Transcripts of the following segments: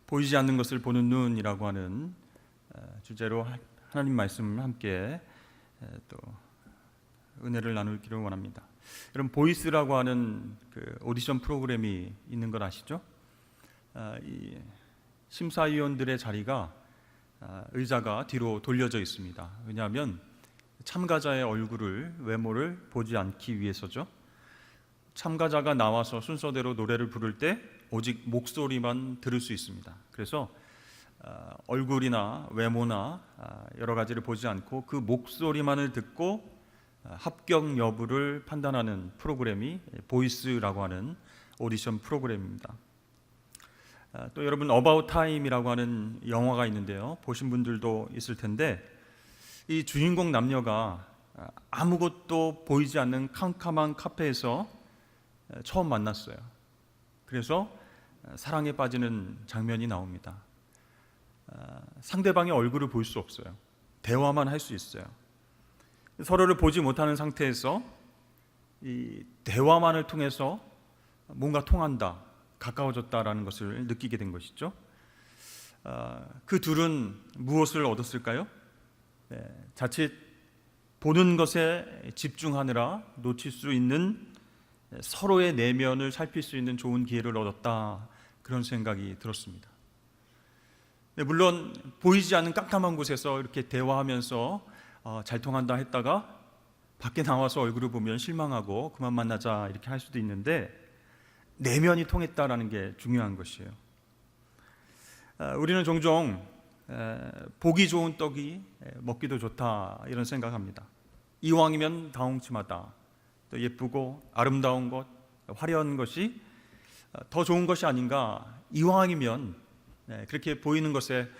보이지 않는 것을 보는 눈이라고 하는 주제로 하나님 말씀을 함께 또 은혜를 나누기를 원합니다. 여러분, 보이스라고 하는 그 오디션 프로그램이 있는 걸 아시죠? 이 심사위원들의 자리가 의자가 뒤로 돌려져 있습니다. 왜냐하면 참가자의 얼굴을, 외모를 보지 않기 위해서죠. 참가자가 나와서 순서대로 노래를 부를 때 오직 목소리만 들을 수 있습니다. 그래서 얼굴이나 외모나 여러 가지를 보지 않고 그 목소리만을 듣고 합격 여부를 판단하는 프로그램이 보이스라고 하는 오디션 프로그램입니다. 또 여러분, 어바웃 타임이라고 하는 영화가 있는데요, 보신 분들도 있을 텐데 이 주인공 남녀가 아무것도 보이지 않는 캄캄한 카페에서 처음 만났어요. 그래서 사랑에 빠지는 장면이 나옵니다. 상대방의 얼굴을 볼 수 없어요. 대화만 할 수 있어요. 서로를 보지 못하는 상태에서 이 대화만을 통해서 뭔가 통한다, 가까워졌다라는 것을 느끼게 된 것이죠. 그 둘은 무엇을 얻었을까요? 자칫 보는 것에 집중하느라 놓칠 수 있는 서로의 내면을 살필 수 있는 좋은 기회를 얻었다, 그런 생각이 들었습니다. 물론 보이지 않는 깜깜한 곳에서 이렇게 대화하면서 잘 통한다 했다가 밖에 나와서 얼굴을 보면 실망하고 그만 만나자 이렇게 할 수도 있는데 내면이 통했다라는 게 중요한 것이에요. 우리는 종종 보기 좋은 떡이 먹기도 좋다 이런 생각합니다. 이왕이면 다홍침하다, 또 예쁘고 아름다운 것, 화려한 것이 더 좋은 것이 아닌가. 이왕이면 그렇게 보이는 것에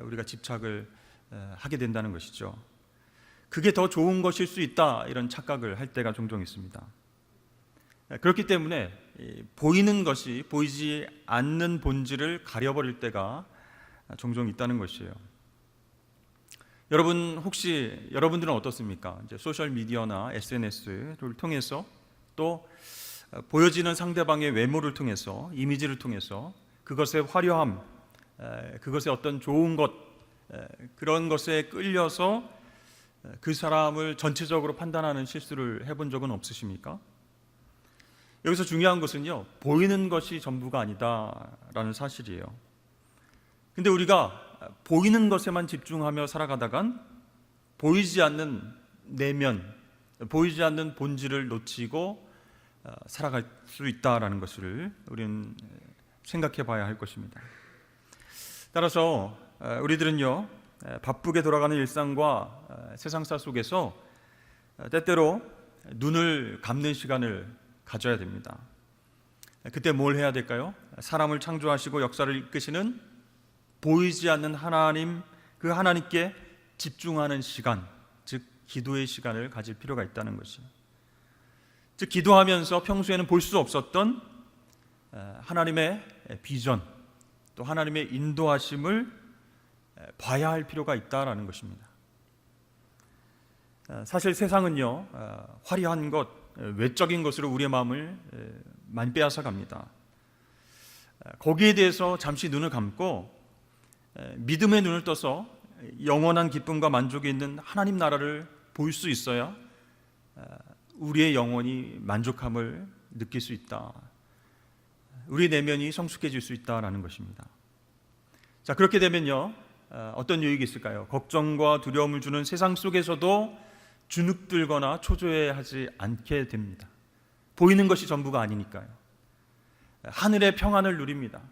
우리가 집착을 하게 된다는 것이죠. 그게 더 좋은 것일 수 있다, 이런 착각을 할 때가 종종 있습니다. 그렇기 때문에 보이는 것이 보이지 않는 본질을 가려버릴 때가 종종 있다는 것이에요. 여러분, 혹시 여러분들은 어떻습니까? 이제 소셜 미디어나 SNS를 통해서 또 보여지는 상대방의 외모를 통해서, 이미지를 통해서 그것의 화려함, 그것의 어떤 좋은 것, 그런 것에 끌려서 그 사람을 전체적으로 판단하는 실수를 해본 적은 없으십니까? 여기서 중요한 것은요, 보이는 것이 전부가 아니다라는 사실이에요. 근데 우리가 보이는 것에만 집중하며 살아가다간 보이지 않는 내면, 보이지 않는 본질을 놓치고 살아갈 수 있다라는 것을 우리는 생각해 봐야 할 것입니다. 따라서 우리들은요, 바쁘게 돌아가는 일상과 세상사 속에서 때때로 눈을 감는 시간을 가져야 됩니다. 그때 뭘 해야 될까요? 사람을 창조하시고 역사를 이끄시는 보이지 않는 하나님, 그 하나님께 집중하는 시간, 즉 기도의 시간을 가질 필요가 있다는 것이에요. 즉 기도하면서 평소에는 볼 수 없었던 하나님의 비전, 또 하나님의 인도하심을 봐야 할 필요가 있다라는 것입니다. 사실 세상은요, 화려한 것, 외적인 것으로 우리의 마음을 많이 빼앗아 갑니다. 거기에 대해서 잠시 눈을 감고 믿음의 눈을 떠서 영원한 기쁨과 만족이 있는 하나님 나라를 볼 수 있어야 우리의 영혼이 만족함을 느낄 수 있다, 우리 내면이 성숙해질 수 있다라는 것입니다. 자, 그렇게 되면요, 어떤 유익이 있을까요? 걱정과 두려움을 주는 세상 속에서도 주눅들거나 초조해하지 않게 됩니다. 보이는 것이 전부가 아니니까요. 하늘의 평안을 누립니다.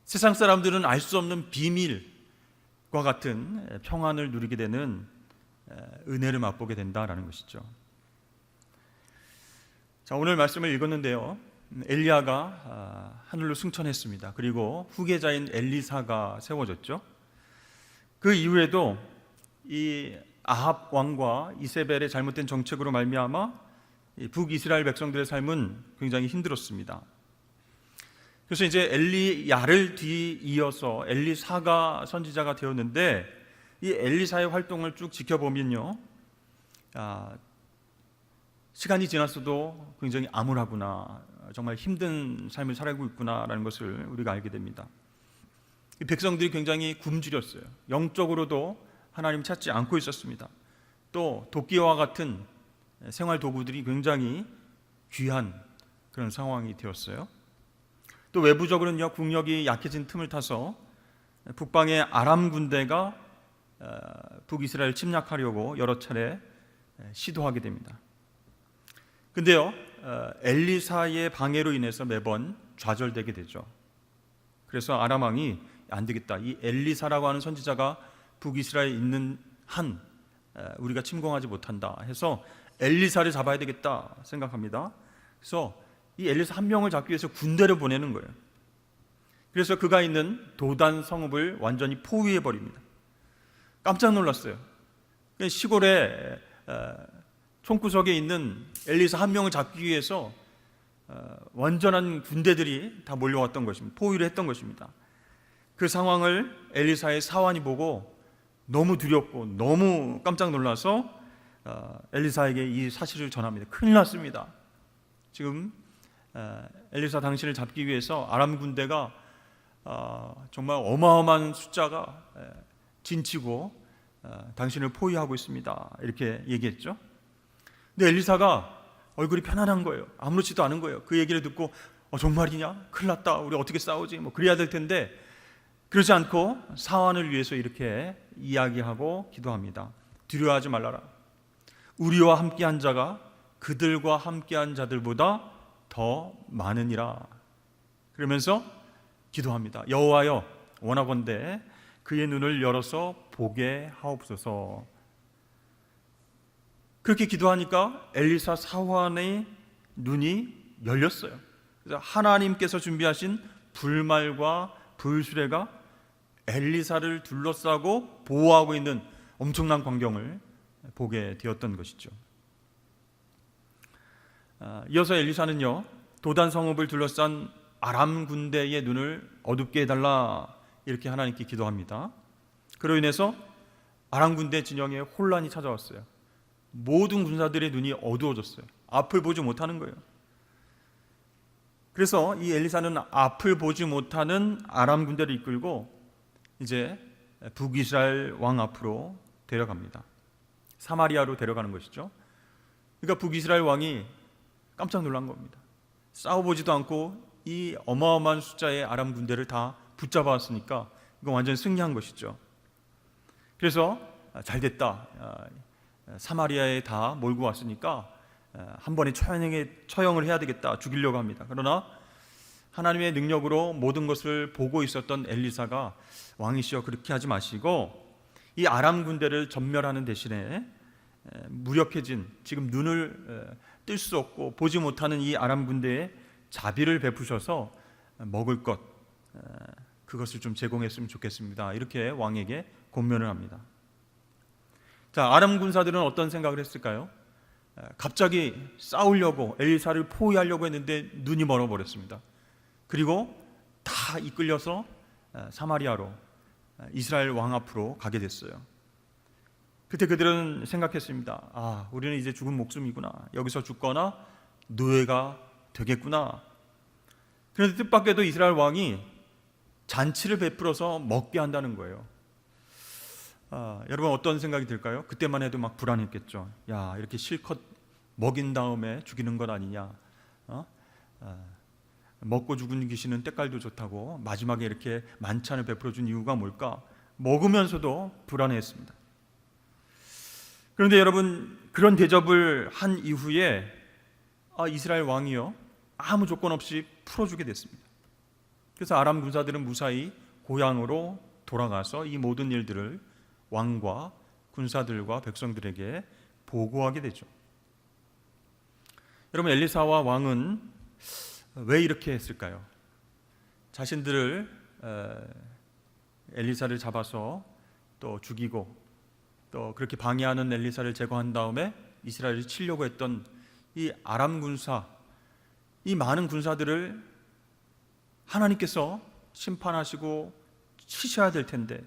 세상 사람들은 알 수 없는 비밀과 같은 평안을 누리게 되는 은혜를 맛보게 된다라는 것이죠. 자, 오늘 말씀을 읽었는데요, 엘리야가 하늘로 승천했습니다. 그리고 후계자인 엘리사가 세워졌죠. 그 이후에도 이 아합 왕과 이세벨의 잘못된 정책으로 말미암아 북이스라엘 백성들의 삶은 굉장히 힘들었습니다. 그래서 이제 엘리야를 뒤이어서 엘리사가 선지자가 되었는데, 이 엘리사의 활동을 쭉 지켜보면요, 시간이 지났어도 굉장히 암울하구나, 정말 힘든 삶을 살아가고 있구나라는 것을 우리가 알게 됩니다. 이 백성들이 굉장히 굶주렸어요. 영적으로도 하나님 찾지 않고 있었습니다. 또 도끼와 같은 생활 도구들이 굉장히 귀한 그런 상황이 되었어요. 또 외부적으로는요, 국력이 약해진 틈을 타서 북방의 아람 군대가 북이스라엘 침략하려고 여러 차례 시도하게 됩니다. 근데요, 엘리사의 방해로 인해서 매번 좌절되게 되죠. 그래서 아람 왕이 안 되겠다, 이 엘리사라고 하는 선지자가 북이스라엘에 있는 한 우리가 침공하지 못한다 해서 엘리사를 잡아야 되겠다 생각합니다. 그래서 이 엘리사 한 명을 잡기 위해서 군대를 보내는 거예요. 그래서 그가 있는 도단 성읍을 완전히 포위해 버립니다. 깜짝 놀랐어요. 시골에 총구석에 있는 엘리사 한 명을 잡기 위해서 완전한 군대들이 다 몰려왔던 것입니다. 포위를 했던 것입니다. 그 상황을 엘리사의 사환이 보고 너무 두렵고 너무 깜짝 놀라서 엘리사에게 이 사실을 전합니다. 큰일 났습니다. 지금 엘리사 당신을 잡기 위해서 아람 군대가 정말 어마어마한 숫자가 진치고 당신을 포위하고 있습니다. 이렇게 얘기했죠. 근데 엘리사가 얼굴이 편안한 거예요. 아무렇지도 않은 거예요. 그 얘기를 듣고 정말이냐? 큰일 났다. 우리 어떻게 싸우지? 그래야 될 텐데 그러지 않고 사환을 위해서 이렇게 이야기하고 기도합니다. 두려워하지 말라라. 우리와 함께한 자가 그들과 함께한 자들보다 더 많으니라. 그러면서 기도합니다. 여호와여, 원하건대 그의 눈을 열어서 보게 하옵소서. 그렇게 기도하니까 엘리사 사환의 눈이 열렸어요. 그래서 하나님께서 준비하신 불말과 불수레가 엘리사를 둘러싸고 보호하고 있는 엄청난 광경을 보게 되었던 것이죠. 이어서 엘리사는요, 도단 성읍을 둘러싼 아람 군대의 눈을 어둡게 해달라 이렇게 하나님께 기도합니다. 그로 인해서 아람 군대 진영에 혼란이 찾아왔어요. 모든 군사들의 눈이 어두워졌어요. 앞을 보지 못하는 거예요. 그래서 이 엘리사는 앞을 보지 못하는 아람 군대를 이끌고 이제 북이스라엘 왕 앞으로 데려갑니다. 사마리아로 데려가는 것이죠. 그러니까 북이스라엘 왕이 깜짝 놀란 겁니다. 싸워보지도 않고 이 어마어마한 숫자의 아람 군대를 다 붙잡아왔으니까 이건 완전히 승리한 것이죠. 그래서 잘 됐다. 사마리아에 다 몰고 왔으니까 한 번에 처형을 해야 되겠다. 죽이려고 합니다. 그러나 하나님의 능력으로 모든 것을 보고 있었던 엘리사가 왕이시여 그렇게 하지 마시고 이 아람 군대를 전멸하는 대신에 무력해진 지금 눈을 뜰 수 없고 보지 못하는 이 아람 군대에 자비를 베푸셔서 먹을 것 그것을 좀 제공했으면 좋겠습니다. 이렇게 왕에게 권면을 합니다. 자, 아람 군사들은 어떤 생각을 했을까요? 갑자기 싸우려고 엘리사를 포위하려고 했는데 눈이 멀어버렸습니다. 그리고 다 이끌려서 사마리아로 이스라엘 왕 앞으로 가게 됐어요. 그때 그들은 생각했습니다. 우리는 이제 죽은 목숨이구나. 여기서 죽거나 노예가 되겠구나. 그런데 뜻밖에도 이스라엘 왕이 잔치를 베풀어서 먹게 한다는 거예요. 여러분 어떤 생각이 들까요? 그때만 해도 막 불안했겠죠. 야, 이렇게 실컷 먹인 다음에 죽이는 것 아니냐. 먹고 죽은 귀신은 때깔도 좋다고 마지막에 이렇게 만찬을 베풀어 준 이유가 뭘까? 먹으면서도 불안해했습니다. 그런데 여러분 그런 대접을 한 이후에 이스라엘 왕이요 아무 조건 없이 풀어주게 됐습니다. 그래서 아람 군사들은 무사히 고향으로 돌아가서 이 모든 일들을 왕과 군사들과 백성들에게 보고하게 되죠. 여러분 엘리사와 왕은 왜 이렇게 했을까요? 자신들을 엘리사를 잡아서 또 죽이고 또 그렇게 방해하는 엘리사를 제거한 다음에 이스라엘을 치려고 했던 이 아람 군사, 이 많은 군사들을 하나님께서 심판하시고 치셔야 될 텐데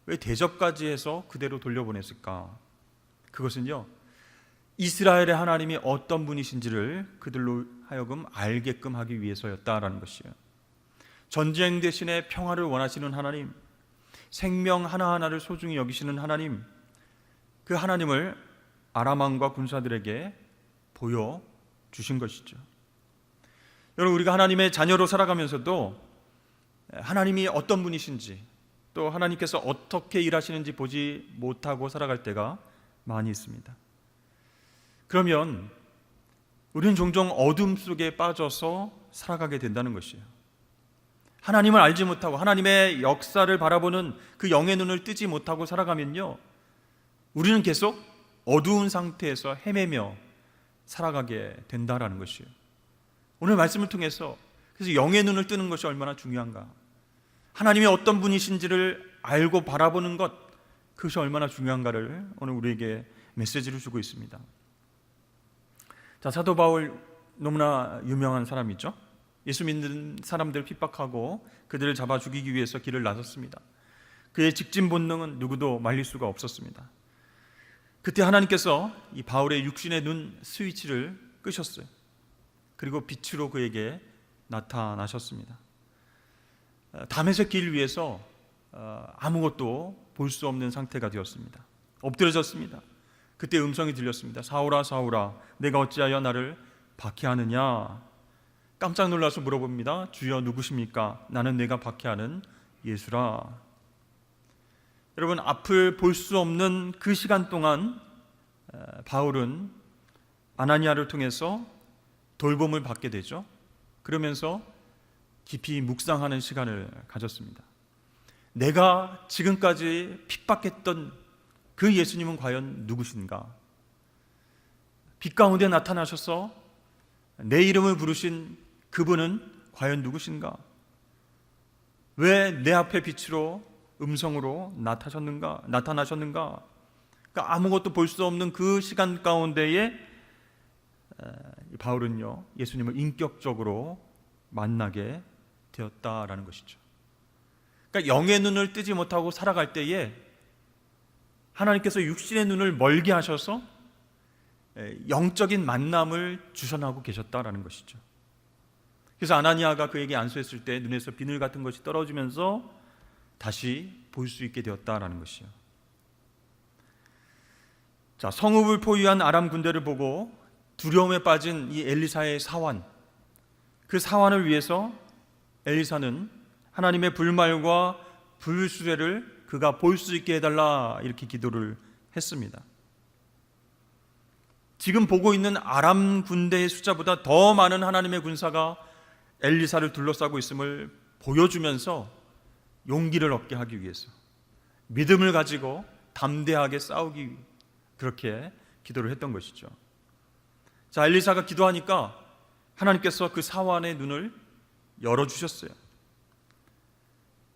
왜 대접까지 해서 그대로 돌려보냈을까? 그것은요 이스라엘의 하나님이 어떤 분이신지를 그들로 하여금 알게끔 하기 위해서였다라는 것이에요. 전쟁 대신에 평화를 원하시는 하나님, 생명 하나하나를 소중히 여기시는 하나님, 그 하나님을 아람 왕과 군사들에게 보여주신 것이죠. 여러분, 우리가 하나님의 자녀로 살아가면서도 하나님이 어떤 분이신지, 또 하나님께서 어떻게 일하시는지 보지 못하고 살아갈 때가 많이 있습니다. 그러면 우리는 종종 어둠 속에 빠져서 살아가게 된다는 것이에요. 하나님을 알지 못하고 하나님의 역사를 바라보는 그 영의 눈을 뜨지 못하고 살아가면요, 우리는 계속 어두운 상태에서 헤매며 살아가게 된다라는 것이에요. 오늘 말씀을 통해서 그래서 영의 눈을 뜨는 것이 얼마나 중요한가, 하나님이 어떤 분이신지를 알고 바라보는 것, 그것이 얼마나 중요한가를 오늘 우리에게 메시지를 주고 있습니다. 자, 사도 바울 너무나 유명한 사람이죠. 예수 믿는 사람들 핍박하고 그들을 잡아 죽이기 위해서 길을 나섰습니다. 그의 직진 본능은 누구도 말릴 수가 없었습니다. 그때 하나님께서 이 바울의 육신의 눈 스위치를 끄셨어요. 그리고 빛으로 그에게 나타나셨습니다. 다메섹 길 위에서 아무것도 볼 수 없는 상태가 되었습니다. 엎드려졌습니다. 그때 음성이 들렸습니다. 사울아, 사울아, 내가 어찌하여 나를 박해하느냐? 깜짝 놀라서 물어봅니다. 주여, 누구십니까? 나는 내가 박해하는 예수라. 여러분, 앞을 볼 수 없는 그 시간 동안 바울은 아나니아를 통해서 돌봄을 받게 되죠. 그러면서 깊이 묵상하는 시간을 가졌습니다. 내가 지금까지 핍박했던 그 예수님은 과연 누구신가? 빛 가운데 나타나셔서 내 이름을 부르신 그분은 과연 누구신가? 왜 내 앞에 빛으로 음성으로 나타나셨는가? 그러니까 아무것도 볼 수 없는 그 시간 가운데에 바울은요, 예수님을 인격적으로 만나게 되었다라는 것이죠. 그러니까 영의 눈을 뜨지 못하고 살아갈 때에 하나님께서 육신의 눈을 멀게 하셔서 영적인 만남을 주선하고 계셨다라는 것이죠. 그래서 아나니아가 그에게 안수했을 때 눈에서 비늘 같은 것이 떨어지면서 다시 볼 수 있게 되었다라는 것이요. 자, 성읍을 포위한 아람 군대를 보고 두려움에 빠진 이 엘리사의 사환, 그 사환을 위해서 엘리사는 하나님의 불말과 불수레를 그가 볼 수 있게 해달라, 이렇게 기도를 했습니다. 지금 보고 있는 아람 군대의 숫자보다 더 많은 하나님의 군사가 엘리사를 둘러싸고 있음을 보여주면서 용기를 얻게 하기 위해서, 믿음을 가지고 담대하게 싸우기 위해 그렇게 기도를 했던 것이죠. 자, 엘리사가 기도하니까 하나님께서 그 사환의 눈을 열어주셨어요.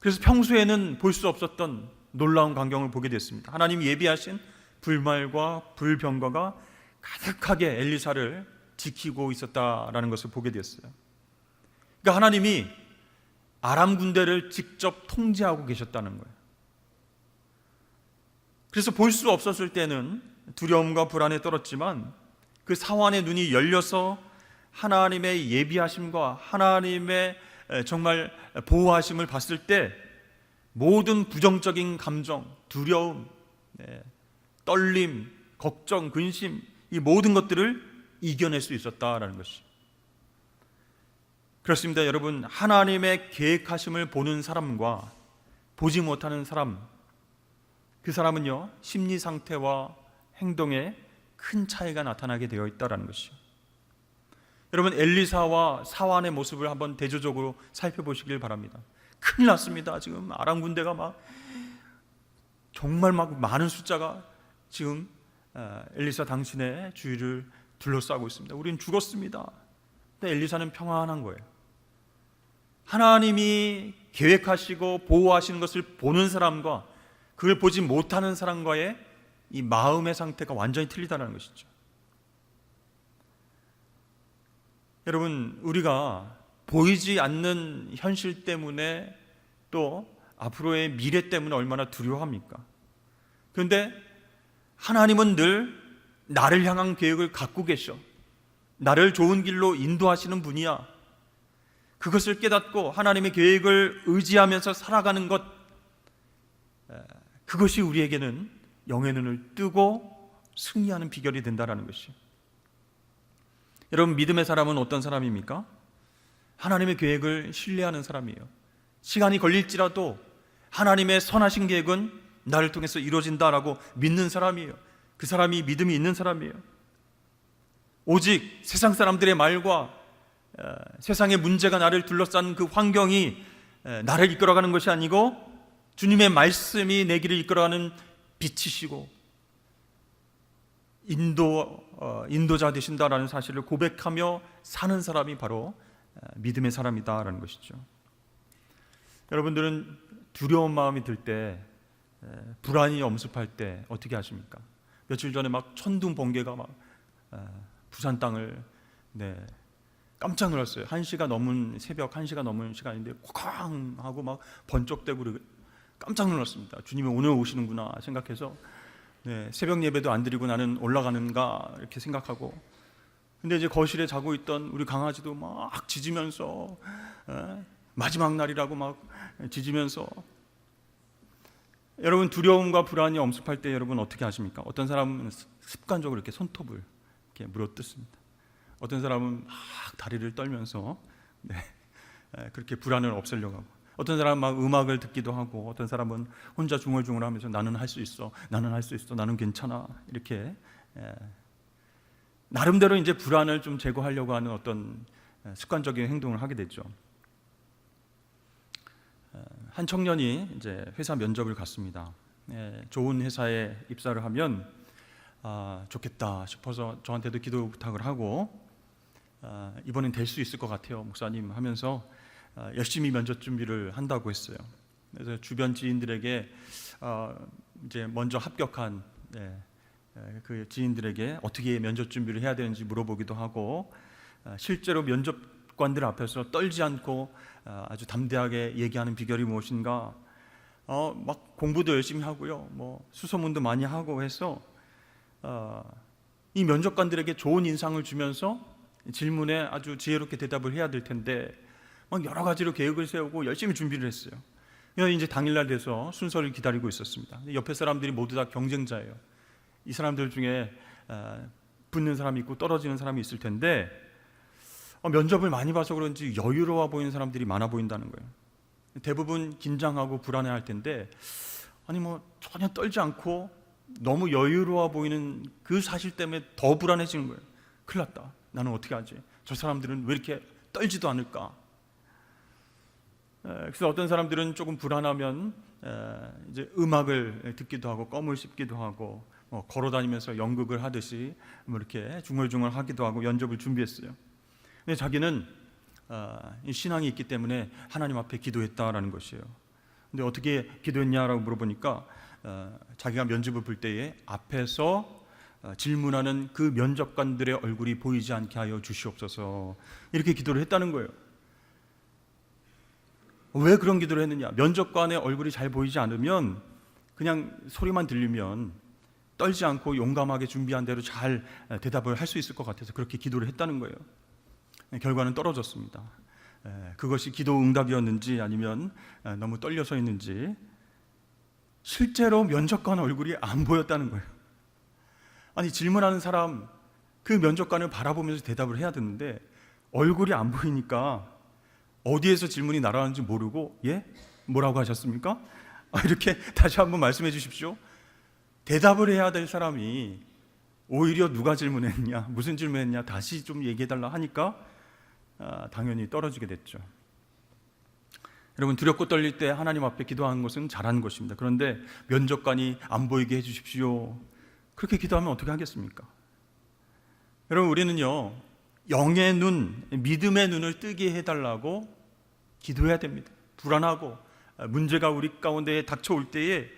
그래서 평소에는 볼 수 없었던 놀라운 광경을 보게 됐습니다. 하나님이 예비하신 불말과 불병거가 가득하게 엘리사를 지키고 있었다라는 것을 보게 됐어요. 그러니까 하나님이 아람 군대를 직접 통제하고 계셨다는 거예요. 그래서 볼 수 없었을 때는 두려움과 불안에 떨었지만 그 사환의 눈이 열려서 하나님의 예비하심과 하나님의 정말 보호하심을 봤을 때 모든 부정적인 감정, 두려움, 떨림, 걱정, 근심, 이 모든 것들을 이겨낼 수 있었다라는 것이. 그렇습니다, 여러분. 하나님의 계획하심을 보는 사람과 보지 못하는 사람, 그 사람은요, 심리 상태와 행동에 큰 차이가 나타나게 되어 있다는 것이죠. 여러분, 엘리사와 사환의 모습을 한번 대조적으로 살펴보시길 바랍니다. 큰일 났습니다. 지금 아람 군대가 정말 많은 숫자가 지금 엘리사 당신의 주위를 둘러싸고 있습니다. 우리는 죽었습니다. 근데 엘리사는 평안한 거예요. 하나님이 계획하시고 보호하시는 것을 보는 사람과 그걸 보지 못하는 사람과의 이 마음의 상태가 완전히 틀리다는 것이죠. 여러분, 우리가 보이지 않는 현실 때문에 또 앞으로의 미래 때문에 얼마나 두려워합니까? 그런데 하나님은 늘 나를 향한 계획을 갖고 계셔. 나를 좋은 길로 인도하시는 분이야. 그것을 깨닫고 하나님의 계획을 의지하면서 살아가는 것, 그것이 우리에게는 영의 눈을 뜨고 승리하는 비결이 된다는 것이요. 여러분, 믿음의 사람은 어떤 사람입니까? 하나님의 계획을 신뢰하는 사람이에요. 시간이 걸릴지라도 하나님의 선하신 계획은 나를 통해서 이루어진다라고 믿는 사람이에요. 그 사람이 믿음이 있는 사람이에요. 오직 세상 사람들의 말과 세상의 문제가 나를 둘러싼 그 환경이 나를 이끌어가는 것이 아니고 주님의 말씀이 내 길을 이끌어가는 빛이시고 인도자 되신다라는 사실을 고백하며 사는 사람이 바로 믿음의 사람이다라는 것이죠. 여러분들은 두려운 마음이 들 때, 불안이 엄습할 때 어떻게 하십니까? 며칠 전에 막 천둥 번개가 막 부산 땅을 깜짝 놀랐어요. 1시가 넘은 새벽 1시가 넘은 시간인데 쾅 하고 막 번쩍대고 깜짝 놀랐습니다. 주님이 오늘 오시는구나 생각해서 새벽 예배도 안 드리고 나는 올라가는가 이렇게 생각하고, 근데 이제 거실에 자고 있던 우리 강아지도 막 짖으면서 마지막 날이라고 막 짖으면서. 여러분, 두려움과 불안이 엄습할 때 여러분 어떻게 하십니까? 어떤 사람은 습관적으로 이렇게 손톱을 이렇게 물어뜯습니다. 어떤 사람은 막 다리를 떨면서 그렇게 불안을 없애려고 하고, 어떤 사람은 막 음악을 듣기도 하고, 어떤 사람은 혼자 중얼중얼하면서 나는 할 수 있어, 나는 할 수 있어, 나는 괜찮아, 이렇게 나름대로 이제 불안을 좀 제거하려고 하는 어떤 습관적인 행동을 하게 됐죠. 한 청년이 이제 회사 면접을 갔습니다. 좋은 회사에 입사를 하면 좋겠다 싶어서 저한테도 기도 부탁을 하고, 이번엔 될 수 있을 것 같아요, 목사님 하면서 열심히 면접 준비를 한다고 했어요. 그래서 주변 지인들에게 이제 먼저 합격한 그 지인들에게 어떻게 면접 준비를 해야 되는지 물어보기도 하고, 실제로 면접관들 앞에서 떨지 않고 아주 담대하게 얘기하는 비결이 무엇인가, 막 공부도 열심히 하고요, 뭐 수소문도 많이 하고 해서 이 면접관들에게 좋은 인상을 주면서 질문에 아주 지혜롭게 대답을 해야 될 텐데 막 여러 가지로 계획을 세우고 열심히 준비를 했어요. 이제 당일날 돼서 순서를 기다리고 있었습니다. 옆에 사람들이 모두 다 경쟁자예요. 이 사람들 중에 붙는 사람이 있고 떨어지는 사람이 있을 텐데 면접을 많이 봐서 그런지 여유로워 보이는 사람들이 많아 보인다는 거예요. 대부분 긴장하고 불안해할 텐데 아니 뭐 전혀 떨지 않고 너무 여유로워 보이는 그 사실 때문에 더 불안해지는 거예요. 큰일 났다, 나는 어떻게 하지? 저 사람들은 왜 이렇게 떨지도 않을까? 그래서 어떤 사람들은 조금 불안하면 이제 음악을 듣기도 하고 껌을 씹기도 하고 걸어다니면서 연극을 하듯이 뭐 이렇게 중얼중얼 하기도 하고 면접을 준비했어요. 근데 자기는 신앙이 있기 때문에 하나님 앞에 기도했다라는 것이에요. 근데 어떻게 기도했냐라고 물어보니까 자기가 면접을 볼 때에 앞에서 질문하는 그 면접관들의 얼굴이 보이지 않게 하여 주시옵소서, 이렇게 기도를 했다는 거예요. 왜 그런 기도를 했느냐? 면접관의 얼굴이 잘 보이지 않으면 그냥 소리만 들리면 떨지 않고 용감하게 준비한 대로 잘 대답을 할 수 있을 것 같아서 그렇게 기도를 했다는 거예요. 결과는 떨어졌습니다. 그것이 기도 응답이었는지 아니면 너무 떨려서 했는지 실제로 면접관 얼굴이 안 보였다는 거예요. 아니, 질문하는 사람 그 면접관을 바라보면서 대답을 해야 되는데 얼굴이 안 보이니까 어디에서 질문이 날아가는지 모르고 뭐라고 하셨습니까? 이렇게 다시 한번 말씀해 주십시오. 대답을 해야 될 사람이 오히려 누가 질문했냐, 무슨 질문했냐 다시 좀 얘기해달라 하니까 당연히 떨어지게 됐죠. 여러분, 두렵고 떨릴 때 하나님 앞에 기도하는 것은 잘하는 것입니다. 그런데 면접관이 안 보이게 해주십시오, 그렇게 기도하면 어떻게 하겠습니까? 여러분, 우리는요 영의 눈, 믿음의 눈을 뜨게 해달라고 기도해야 됩니다. 불안하고 문제가 우리 가운데 닥쳐올 때에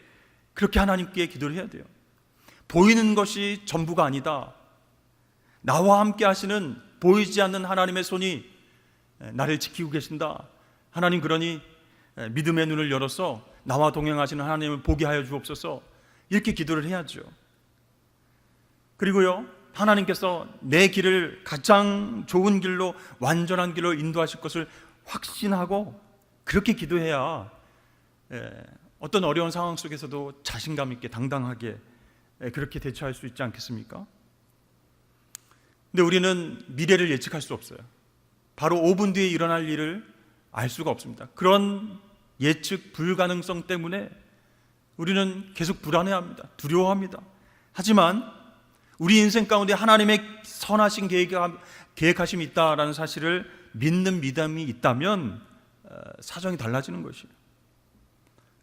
그렇게 하나님께 기도를 해야 돼요. 보이는 것이 전부가 아니다. 나와 함께 하시는 보이지 않는 하나님의 손이 나를 지키고 계신다. 하나님, 그러니 믿음의 눈을 열어서 나와 동행하시는 하나님을 보게 하여 주옵소서, 이렇게 기도를 해야죠. 그리고요, 하나님께서 내 길을 가장 좋은 길로, 완전한 길로 인도하실 것을 확신하고 그렇게 기도해야 어떤 어려운 상황 속에서도 자신감 있게 당당하게 그렇게 대처할 수 있지 않겠습니까? 근데 우리는 미래를 예측할 수 없어요. 바로 5분 뒤에 일어날 일을 알 수가 없습니다. 그런 예측 불가능성 때문에 우리는 계속 불안해합니다. 두려워합니다. 하지만 우리 인생 가운데 하나님의 선하신 계획하심이 있다라는 사실을 믿는 믿음이 있다면 사정이 달라지는 것이에요.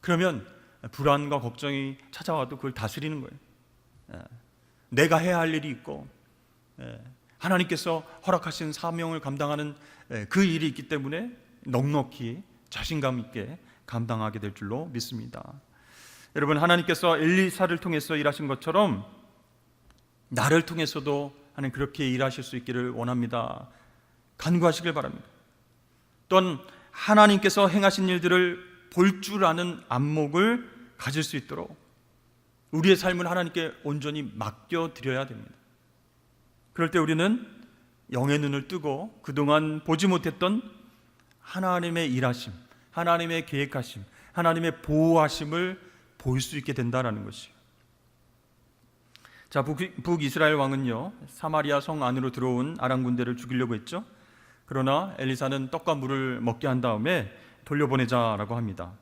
그러면 불안과 걱정이 찾아와도 그걸 다스리는 거예요. 내가 해야 할 일이 있고 하나님께서 허락하신 사명을 감당하는 그 일이 있기 때문에 넉넉히 자신감 있게 감당하게 될 줄로 믿습니다. 여러분, 하나님께서 엘리사를 통해서 일하신 것처럼 나를 통해서도 하나님 그렇게 일하실 수 있기를 원합니다. 간구하시길 바랍니다. 또한 하나님께서 행하신 일들을 볼 줄 아는 안목을 가질 수 있도록 우리의 삶을 하나님께 온전히 맡겨드려야 됩니다. 그럴 때 우리는 영의 눈을 뜨고 그동안 보지 못했던 하나님의 일하심, 하나님의 계획하심, 하나님의 보호하심을 볼 수 있게 된다는 것이에요. 자, 북이스라엘 왕은요, 사마리아 성 안으로 들어온 아람 군대를 죽이려고 했죠. 그러나 엘리사는 떡과 물을 먹게 한 다음에 돌려보내자라고 합니다.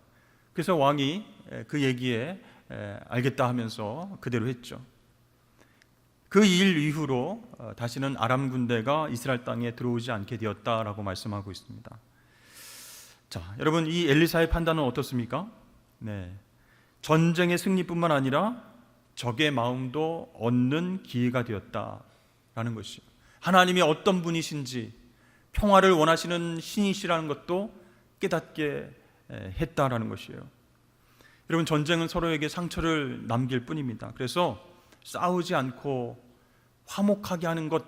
그래서 왕이 그 얘기에 알겠다 하면서 그대로 했죠. 그 일 이후로 다시는 아람 군대가 이스라엘 땅에 들어오지 않게 되었다라고 말씀하고 있습니다. 자, 여러분, 이 엘리사의 판단은 어떻습니까? 전쟁의 승리뿐만 아니라 적의 마음도 얻는 기회가 되었다라는 것이요. 하나님이 어떤 분이신지, 평화를 원하시는 신이시라는 것도 깨닫게 했다라는 것이에요. 여러분, 전쟁은 서로에게 상처를 남길 뿐입니다. 그래서 싸우지 않고 화목하게 하는 것,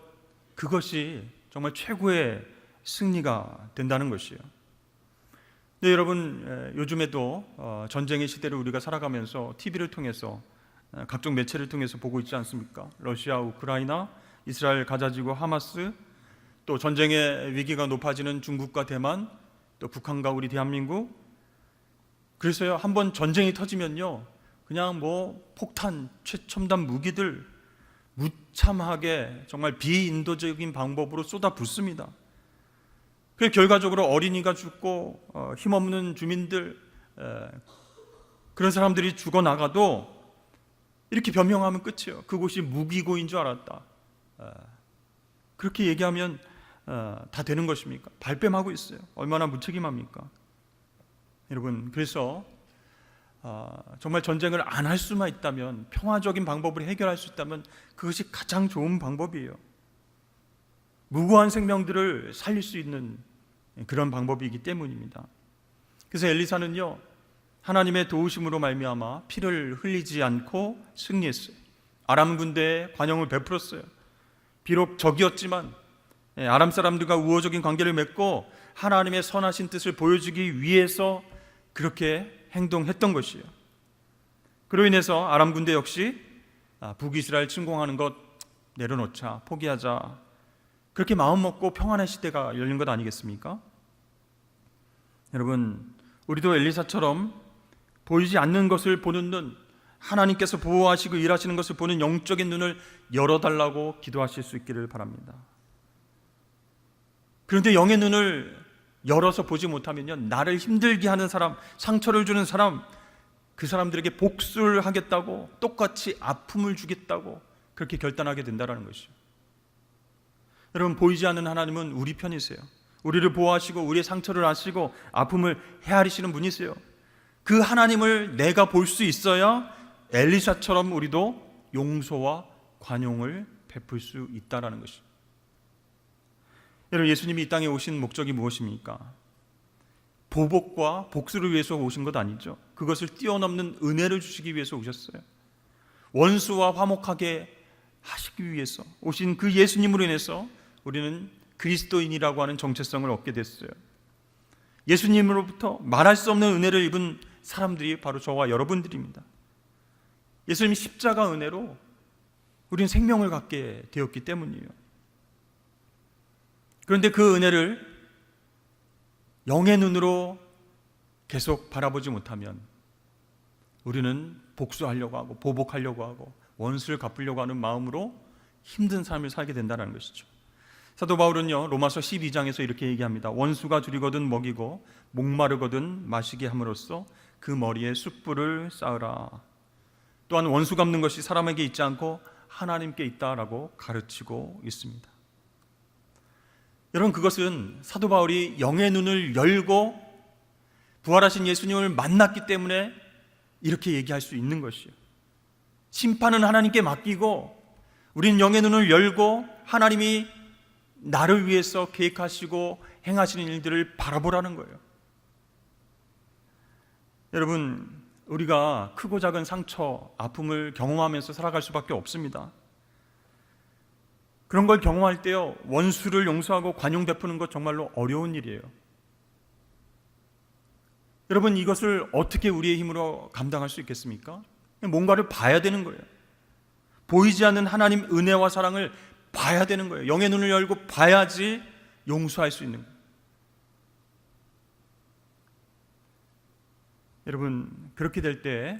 그것이 정말 최고의 승리가 된다는 것이에요. 네, 여러분, 요즘에도 전쟁의 시대를 우리가 살아가면서 TV를 통해서 각종 매체를 통해서 보고 있지 않습니까? 러시아, 우크라이나, 이스라엘, 가자지구, 하마스, 또 전쟁의 위기가 높아지는 중국과 대만, 또 북한과 우리 대한민국. 그래서요, 한번 전쟁이 터지면요, 그냥 폭탄, 최첨단 무기들 무참하게 정말 비인도적인 방법으로 쏟아붓습니다. 그 결과적으로 어린이가 죽고 힘없는 주민들, 그런 사람들이 죽어나가도 이렇게 변명하면 끝이에요. 그곳이 무기고인 줄 알았다. 그렇게 얘기하면 다 되는 것입니까? 발뺌하고 있어요. 얼마나 무책임합니까? 여러분, 그래서 정말 전쟁을 안 할 수만 있다면, 평화적인 방법으로 해결할 수 있다면 그것이 가장 좋은 방법이에요. 무고한 생명들을 살릴 수 있는 그런 방법이기 때문입니다. 그래서 엘리사는요, 하나님의 도우심으로 말미암아 피를 흘리지 않고 승리했어요. 아람 군대에 관용을 베풀었어요. 비록 적이었지만 아람 사람들과 우호적인 관계를 맺고 하나님의 선하신 뜻을 보여주기 위해서 그렇게 행동했던 것이에요. 그로 인해서 아람 군대 역시 북이스라엘 침공하는 것 내려놓자, 포기하자, 그렇게 마음먹고 평안의 시대가 열린 것 아니겠습니까? 여러분, 우리도 엘리사처럼 보이지 않는 것을 보는 눈, 하나님께서 보호하시고 일하시는 것을 보는 영적인 눈을 열어달라고 기도하실 수 있기를 바랍니다. 그런데 영의 눈을 열어서 보지 못하면요, 나를 힘들게 하는 사람, 상처를 주는 사람, 그 사람들에게 복수를 하겠다고, 똑같이 아픔을 주겠다고 그렇게 결단하게 된다는 것이죠. 여러분, 보이지 않는 하나님은 우리 편이세요. 우리를 보호하시고 우리의 상처를 아시고 아픔을 헤아리시는 분이세요. 그 하나님을 내가 볼 수 있어야 엘리사처럼 우리도 용서와 관용을 베풀 수 있다는 것이죠. 여러분, 예수님이 이 땅에 오신 목적이 무엇입니까? 보복과 복수를 위해서 오신 것 아니죠. 그것을 뛰어넘는 은혜를 주시기 위해서 오셨어요. 원수와 화목하게 하시기 위해서 오신 그 예수님으로 인해서 우리는 그리스도인이라고 하는 정체성을 얻게 됐어요. 예수님으로부터 말할 수 없는 은혜를 입은 사람들이 바로 저와 여러분들입니다. 예수님이 십자가 은혜로 우리는 생명을 갖게 되었기 때문이에요. 그런데 그 은혜를 영의 눈으로 계속 바라보지 못하면 우리는 복수하려고 하고 보복하려고 하고 원수를 갚으려고 하는 마음으로 힘든 삶을 살게 된다는 것이죠. 사도 바울은요, 로마서 12장에서 이렇게 얘기합니다. 원수가 줄이거든 먹이고 목마르거든 마시게 함으로써 그 머리에 숯불을 쌓으라. 또한 원수 갚는 것이 사람에게 있지 않고 하나님께 있다라고 가르치고 있습니다. 여러분, 그것은 사도 바울이 영의 눈을 열고 부활하신 예수님을 만났기 때문에 이렇게 얘기할 수 있는 것이에요. 심판은 하나님께 맡기고 우리는 영의 눈을 열고 하나님이 나를 위해서 계획하시고 행하시는 일들을 바라보라는 거예요. 여러분, 우리가 크고 작은 상처, 아픔을 경험하면서 살아갈 수밖에 없습니다. 그런 걸 경험할 때요, 원수를 용서하고 관용 베푸는 것 정말로 어려운 일이에요. 여러분, 이것을 어떻게 우리의 힘으로 감당할 수 있겠습니까? 뭔가를 봐야 되는 거예요. 보이지 않는 하나님 은혜와 사랑을 봐야 되는 거예요. 영의 눈을 열고 봐야지 용서할 수 있는 거예요. 여러분, 그렇게 될 때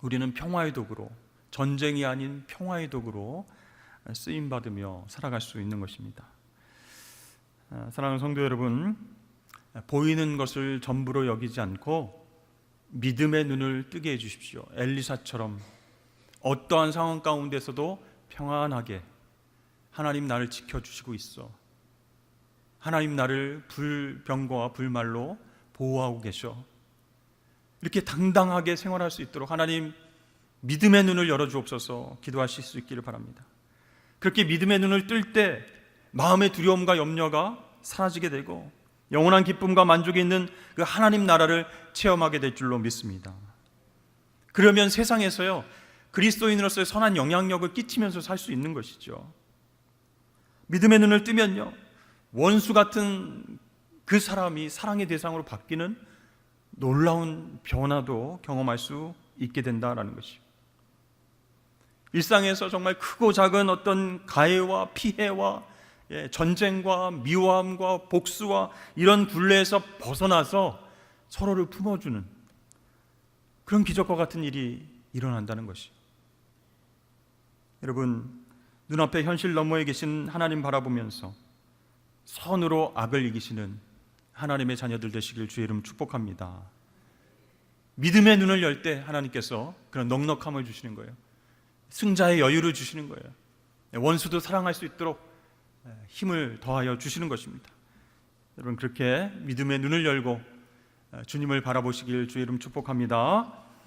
우리는 평화의 도구로, 전쟁이 아닌 평화의 도구로 쓰임받으며 살아갈 수 있는 것입니다. 사랑하는 성도 여러분, 보이는 것을 전부로 여기지 않고 믿음의 눈을 뜨게 해주십시오. 엘리사처럼 어떠한 상황 가운데서도 평안하게 하나님 나를 지켜주시고 있어, 하나님 나를 불병거와 불말로 보호하고 계셔, 이렇게 당당하게 생활할 수 있도록 하나님 믿음의 눈을 열어주옵소서 기도하실 수 있기를 바랍니다. 그렇게 믿음의 눈을 뜰 때 마음의 두려움과 염려가 사라지게 되고 영원한 기쁨과 만족이 있는 그 하나님 나라를 체험하게 될 줄로 믿습니다. 그러면 세상에서요, 그리스도인으로서의 선한 영향력을 끼치면서 살 수 있는 것이죠. 믿음의 눈을 뜨면요, 원수 같은 그 사람이 사랑의 대상으로 바뀌는 놀라운 변화도 경험할 수 있게 된다는 것이죠. 일상에서 정말 크고 작은 어떤 가해와 피해와 전쟁과 미워함과 복수와 이런 굴레에서 벗어나서 서로를 품어주는 그런 기적과 같은 일이 일어난다는 것이. 여러분, 눈앞에 현실 너머에 계신 하나님 바라보면서 선으로 악을 이기시는 하나님의 자녀들 되시길 주의 이름 축복합니다. 믿음의 눈을 열 때 하나님께서 그런 넉넉함을 주시는 거예요. 승자의 여유를 주시는 거예요. 원수도 사랑할 수 있도록 힘을 더하여 주시는 것입니다. 여러분, 그렇게 믿음의 눈을 열고 주님을 바라보시길 주의 이름 축복합니다.